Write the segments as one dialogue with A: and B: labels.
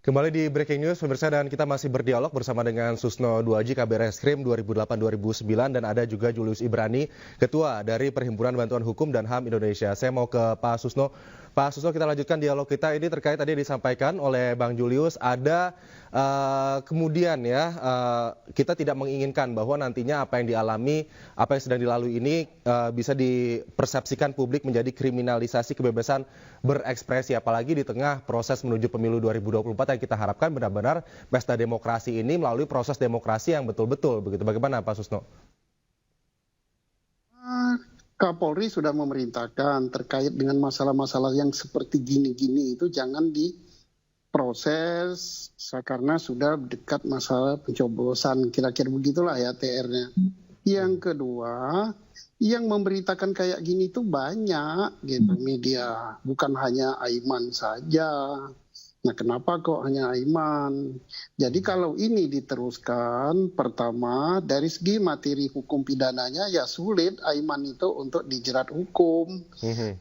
A: Kembali di Breaking News, pemirsa, dan kita masih berdialog bersama dengan Susno Duaji, Kabid Reskrim 2008-2009, dan ada juga Julius Ibrani, Ketua dari Perhimpunan Bantuan Hukum dan HAM Indonesia. Saya mau ke Pak Susno. Pak Susno, kita lanjutkan dialog kita ini terkait tadi disampaikan oleh Bang Julius, ada kemudian kita tidak menginginkan bahwa nantinya apa yang dialami, apa yang sedang dilalui ini bisa dipersepsikan publik menjadi kriminalisasi kebebasan berekspresi, apalagi di tengah proses menuju pemilu 2024 yang kita harapkan benar-benar pesta demokrasi ini melalui proses demokrasi yang betul-betul begitu. Bagaimana Pak Susno?
B: Kapolri sudah memerintahkan terkait dengan masalah-masalah yang seperti gini-gini itu jangan diproses karena sudah dekat masalah pencoblosan, kira-kira begitulah ya TR-nya. Yang kedua, yang memberitakan kayak gini itu banyak gitu media, bukan hanya Aiman saja. Nah, kenapa kok hanya Aiman? Jadi kalau ini diteruskan, pertama dari segi materi hukum pidananya ya sulit Aiman itu untuk dijerat hukum.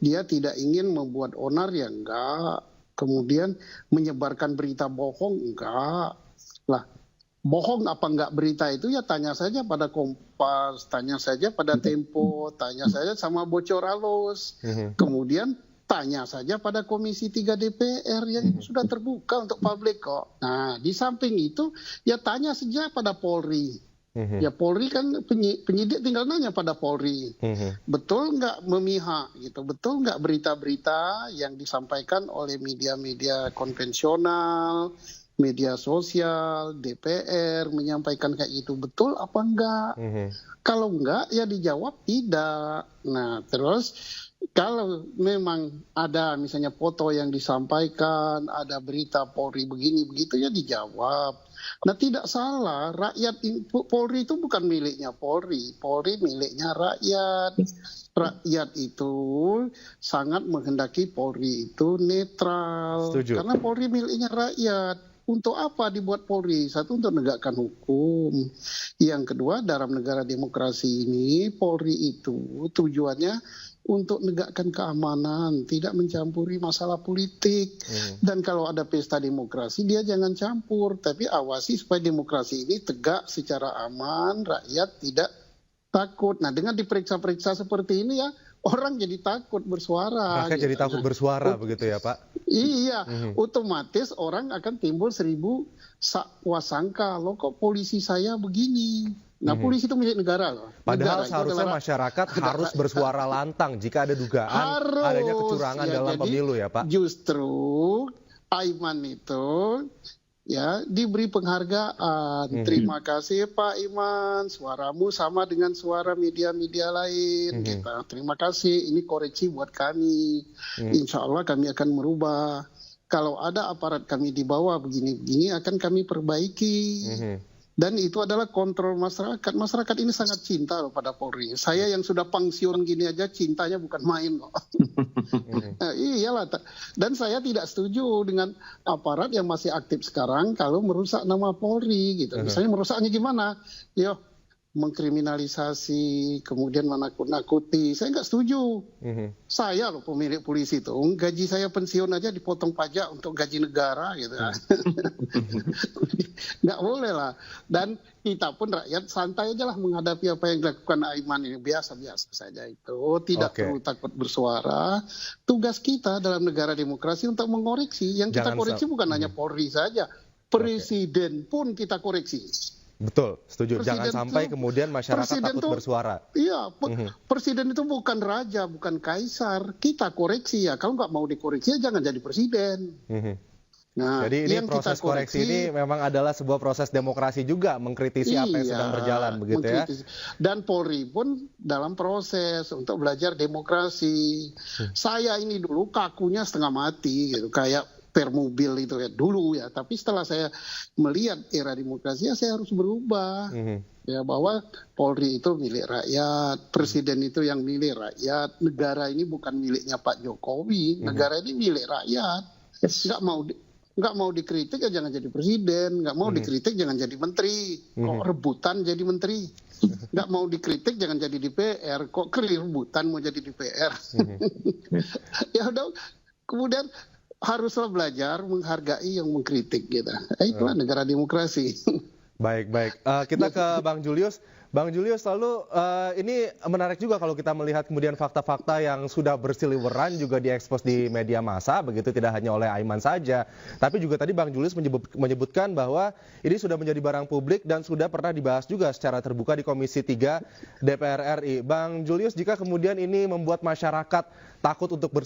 B: Dia tidak ingin membuat onar ya enggak. Kemudian menyebarkan berita bohong enggak. Lah, bohong apa enggak berita itu ya tanya saja pada Kompas, tanya saja pada Tempo, tanya saja sama Bocor Halus. Kemudian tanya saja pada Komisi 3 DPR yang sudah terbuka untuk publik kok. Nah, di samping itu ya tanya saja pada Polri. Ya Polri kan penyidik tinggal nanya pada Polri. Betul nggak memihak gitu? Betul nggak berita-berita yang disampaikan oleh media-media konvensional, media sosial, DPR menyampaikan kayak itu? Betul apa enggak? Kalau enggak ya dijawab tidak. Nah, terus kalau memang ada misalnya foto yang disampaikan, ada berita Polri begini begitu ya dijawab. Nah, tidak salah, Polri itu bukan miliknya Polri, Polri miliknya rakyat. Rakyat itu sangat menghendaki Polri itu netral.
A: Setuju.
B: Karena Polri miliknya rakyat. Untuk apa dibuat Polri? Satu, untuk menegakkan hukum. Yang kedua, dalam negara demokrasi ini, Polri itu tujuannya untuk menegakkan keamanan, tidak mencampuri masalah politik. Dan kalau ada pesta demokrasi, dia jangan campur. Tapi awasi supaya demokrasi ini tegak secara aman, rakyat tidak takut. Nah, dengan diperiksa-periksa seperti ini ya, orang jadi takut bersuara.
A: Maka jadi takut bersuara begitu ya Pak?
B: Iya, otomatis orang akan timbul 1000 prasangka. Loh kok polisi saya begini? Nah, polisi itu milik negara loh.
A: Padahal seharusnya masyarakat harus bersuara lantang jika ada dugaan adanya kecurangan dalam pemilu ya Pak?
B: Justru Aiman itu ya diberi penghargaan. Terima kasih Pak Iman, suaramu sama dengan suara media-media lain. Terima kasih, ini koreksi buat kami. Insya Allah kami akan merubah. Kalau ada aparat kami di bawah begini-begini akan kami perbaiki. Dan itu adalah kontrol masyarakat. Masyarakat ini sangat cinta loh pada Polri. Saya yang sudah pensiun gini aja cintanya bukan main loh. Nah, iyalah. Dan saya tidak setuju dengan aparat yang masih aktif sekarang kalau merusak nama Polri gitu. Misalnya merusaknya gimana? Yo, mengkriminalisasi, kemudian menakut-nakuti. Saya nggak setuju. Saya loh pemilik polisi itu, gaji saya pensiun aja dipotong pajak untuk gaji negara gitu. Nggak boleh lah. Dan kita pun rakyat santai aja lah menghadapi apa yang dilakukan Aiman ini. Biasa-biasa saja itu. Tidak perlu takut bersuara. Tugas kita dalam negara demokrasi untuk mengoreksi. Yang kita koreksi bukan hanya Polri saja. Presiden pun kita koreksi.
A: Betul, setuju. Jangan sampai kemudian masyarakat takut bersuara.
B: Iya, presiden itu bukan raja, bukan kaisar. Kita koreksi ya. Kalau nggak mau dikoreksi, ya jangan jadi presiden. Nah,
A: jadi ini proses koreksi ini memang adalah sebuah proses demokrasi juga, mengkritisi apa yang sedang berjalan, begitu ya.
B: Dan Polri pun dalam proses untuk belajar demokrasi. Saya ini dulu kakunya setengah mati, gitu, kayak per mobil itu ya dulu ya, tapi setelah saya melihat era demokrasi ya saya harus berubah ya, bahwa Polri itu milik rakyat, presiden itu yang milik rakyat, negara ini bukan miliknya Pak Jokowi, negara ini milik rakyat. Nggak mau dikritik ya jangan jadi presiden, nggak mau dikritik jangan jadi menteri, kok rebutan jadi menteri. Nggak mau dikritik jangan jadi DPR, kok rebutan mau jadi DPR. Ya udah, kemudian haruslah belajar menghargai yang mengkritik gitu. Itulah negara demokrasi.
A: Baik, baik. Kita ke Bang Julius. Bang Julius, lalu ini menarik juga kalau kita melihat kemudian fakta-fakta yang sudah berseliweran juga diekspos di media massa, begitu tidak hanya oleh Aiman saja. Tapi juga tadi Bang Julius menyebutkan bahwa ini sudah menjadi barang publik dan sudah pernah dibahas juga secara terbuka di Komisi 3 DPR RI. Bang Julius, jika kemudian ini membuat masyarakat takut untuk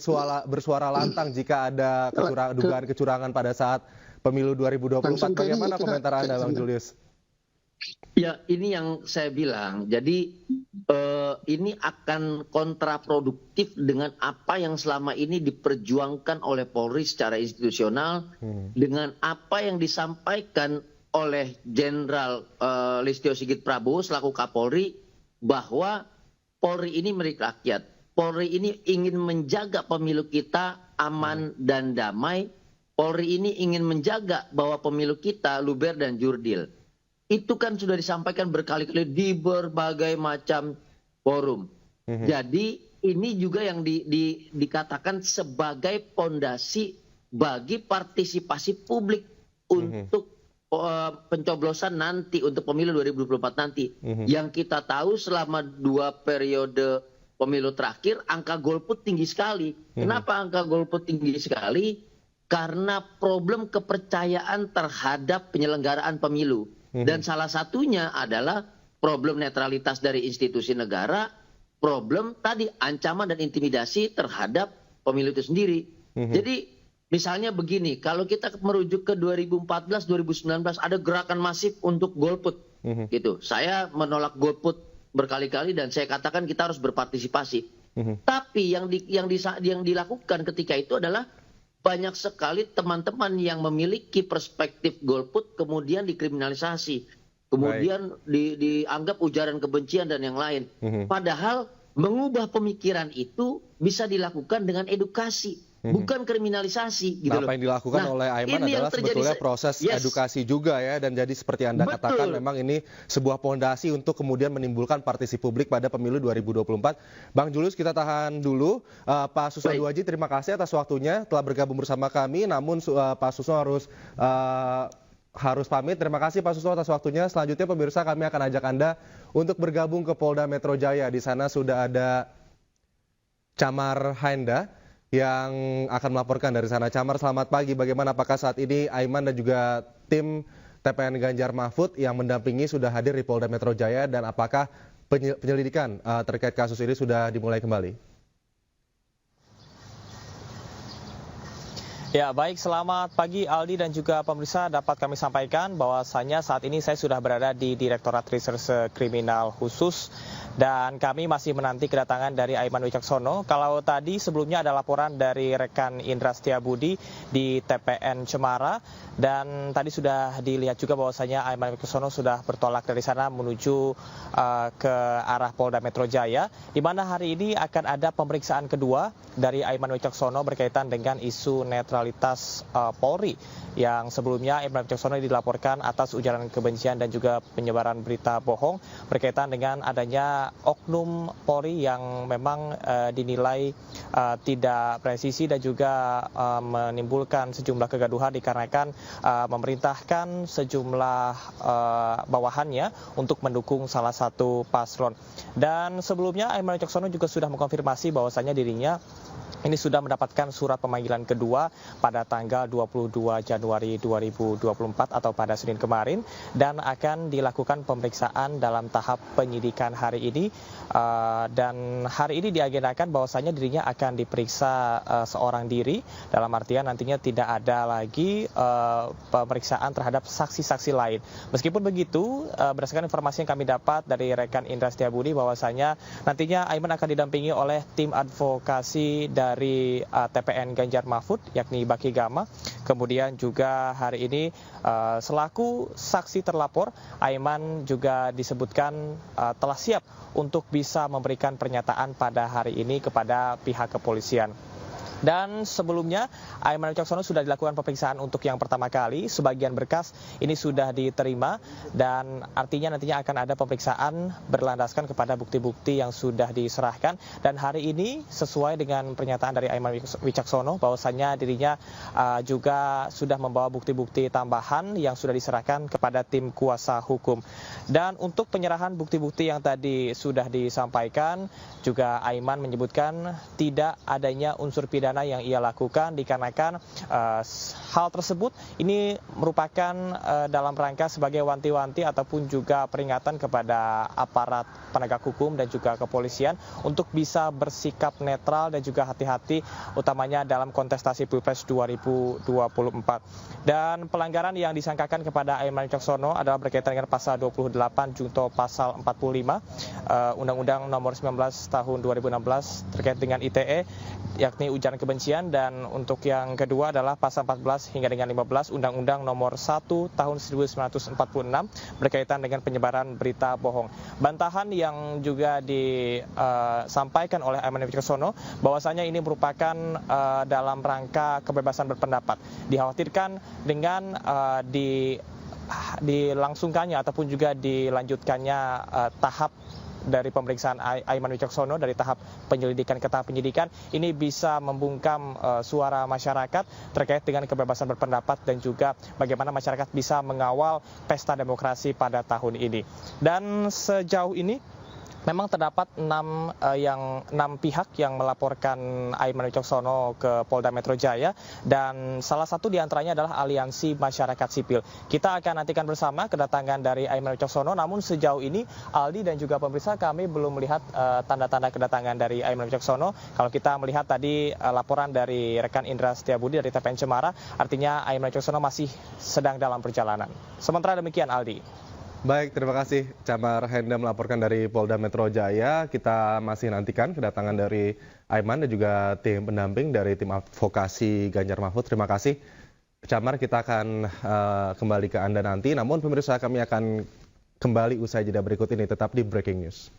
A: bersuara lantang jika ada dugaan kecurangan pada saat Pemilu 2024, bagaimana komentar Anda, Bang Julius?
C: Ya, ini yang saya bilang. Jadi ini akan kontraproduktif dengan apa yang selama ini diperjuangkan oleh Polri secara institusional, dengan apa yang disampaikan oleh Jenderal Listio Sigit Prabowo selaku Kapolri, bahwa Polri ini milik rakyat. Polri ini ingin menjaga pemilu kita aman dan damai. Polri ini ingin menjaga bahwa pemilu kita luber dan jurdil. Itu kan sudah disampaikan berkali-kali di berbagai macam forum. Jadi ini juga yang dikatakan sebagai pondasi bagi partisipasi publik untuk pencoblosan nanti, untuk pemilu 2024 nanti. Yang kita tahu selama 2 periode pemilu terakhir angka golput tinggi sekali. Kenapa angka golput tinggi sekali? Karena problem kepercayaan terhadap penyelenggaraan pemilu. Dan salah satunya adalah problem netralitas dari institusi negara, problem tadi ancaman dan intimidasi terhadap pemilu itu sendiri. Jadi misalnya begini, kalau kita merujuk ke 2014-2019 ada gerakan masif untuk golput. Gitu. Saya menolak golput berkali-kali dan saya katakan kita harus berpartisipasi. Tapi yang dilakukan ketika itu adalah banyak sekali teman-teman yang memiliki perspektif golput kemudian dikriminalisasi, kemudian dianggap ujaran kebencian dan yang lain. Padahal mengubah pemikiran itu bisa dilakukan dengan edukasi, bukan kriminalisasi. Gitu
A: Apa yang dilakukan oleh Aiman adalah sebetulnya proses edukasi juga ya, dan jadi seperti Anda katakan memang ini sebuah pondasi untuk kemudian menimbulkan partisipasi publik pada pemilu 2024. Bang Julius, kita tahan dulu. Pak Susno Duaji, terima kasih atas waktunya telah bergabung bersama kami. Namun Pak Susno harus pamit. Terima kasih Pak Susno atas waktunya. Selanjutnya pemirsa, kami akan ajak Anda untuk bergabung ke Polda Metro Jaya. Di sana sudah ada Camar Haenda yang akan melaporkan dari sana. Camar, selamat pagi. Bagaimana, apakah saat ini Aiman dan juga tim TPN Ganjar Mahfud yang mendampingi sudah hadir di Polda Metro Jaya, dan apakah penyelidikan terkait kasus ini sudah dimulai kembali?
D: Ya, baik, selamat pagi Aldi dan juga pemirsa. Dapat kami sampaikan bahwasanya saat ini saya sudah berada di Direktorat Reserse Kriminal Khusus dan kami masih menanti kedatangan dari Aiman Wicaksono. Kalau tadi sebelumnya ada laporan dari rekan Indra Setiabudi di TPN Cemara, dan tadi sudah dilihat juga bahwasanya Aiman Wicaksono sudah bertolak dari sana menuju ke arah Polda Metro Jaya, di mana hari ini akan ada pemeriksaan kedua dari Aiman Wicaksono berkaitan dengan isu netralitas Polri, yang sebelumnya Aiman Wicaksono dilaporkan atas ujaran kebencian dan juga penyebaran berita bohong berkaitan dengan adanya oknum Polri yang memang dinilai tidak presisi dan juga menimbulkan sejumlah kegaduhan dikarenakan memerintahkan sejumlah bawahannya untuk mendukung salah satu paslon. Dan sebelumnya Aiman Wicaksono juga sudah mengkonfirmasi bahwasannya dirinya ini sudah mendapatkan surat pemanggilan kedua pada tanggal 22 Januari 2024 atau pada Senin kemarin, dan akan dilakukan pemeriksaan dalam tahap penyidikan hari ini. Dan hari ini diagendakan bahwasanya dirinya akan diperiksa seorang diri, dalam artian nantinya tidak ada lagi pemeriksaan terhadap saksi-saksi lain. Meskipun begitu, berdasarkan informasi yang kami dapat dari rekan Indra Setiabudi bahwasanya nantinya Aiman akan didampingi oleh tim advokasi dari TPN Ganjar Mahfud, yakni Baki Gama. Kemudian juga hari ini selaku saksi terlapor, Aiman juga disebutkan telah siap untuk bisa memberikan pernyataan pada hari ini kepada pihak kepolisian. Dan sebelumnya Aiman Wicaksono sudah dilakukan pemeriksaan untuk yang pertama kali. Sebagian berkas ini sudah diterima dan artinya nantinya akan ada pemeriksaan berlandaskan kepada bukti-bukti yang sudah diserahkan. Dan hari ini sesuai dengan pernyataan dari Aiman Wicaksono bahwasannya dirinya juga sudah membawa bukti-bukti tambahan yang sudah diserahkan kepada tim kuasa hukum. Dan untuk penyerahan bukti-bukti yang tadi sudah disampaikan, juga Aiman menyebutkan tidak adanya unsur pidana yang ia lakukan dikarenakan hal tersebut ini merupakan dalam rangka sebagai wanti-wanti ataupun juga peringatan kepada aparat penegak hukum dan juga kepolisian untuk bisa bersikap netral dan juga hati-hati utamanya dalam kontestasi Pilpres 2024. Dan pelanggaran yang disangkakan kepada Aiman Wicaksono adalah berkaitan dengan pasal 28 junto pasal 45 Undang-Undang nomor 19 tahun 2016 terkait dengan ITE yakni ujaran kebencian, dan untuk yang kedua adalah pasal 14 hingga dengan 15 Undang-Undang nomor 1 tahun 1946 berkaitan dengan penyebaran berita bohong. Bantahan yang juga disampaikan oleh Aiman Wicaksono bahwasanya ini merupakan dalam rangka kebebasan berpendapat. Dikhawatirkan dengan dilangsungkannya ataupun juga dilanjutkannya tahap dari pemeriksaan Aiman Wicaksono dari tahap penyelidikan ke tahap penyidikan ini bisa membungkam suara masyarakat terkait dengan kebebasan berpendapat dan juga bagaimana masyarakat bisa mengawal pesta demokrasi pada tahun ini. Dan sejauh ini memang terdapat 6 pihak yang melaporkan Aiman Wicaksono ke Polda Metro Jaya, dan salah satu diantaranya adalah Aliansi Masyarakat Sipil. Kita akan nantikan bersama kedatangan dari Aiman Wicaksono, namun sejauh ini Aldi dan juga pemirsa kami belum melihat tanda-tanda kedatangan dari Aiman Wicaksono. Kalau kita melihat tadi laporan dari rekan Indra Setiabudi dari TPN Cemara, artinya Aiman Wicaksono masih sedang dalam perjalanan. Sementara demikian Aldi.
A: Baik, terima kasih Camar Henda melaporkan dari Polda Metro Jaya. Kita masih nantikan kedatangan dari Aiman dan juga tim pendamping dari tim advokasi Ganjar Mahfud. Terima kasih Camar, kita akan kembali ke Anda nanti. Namun pemirsa, kami akan kembali usai jeda berikut ini, tetap di Breaking News.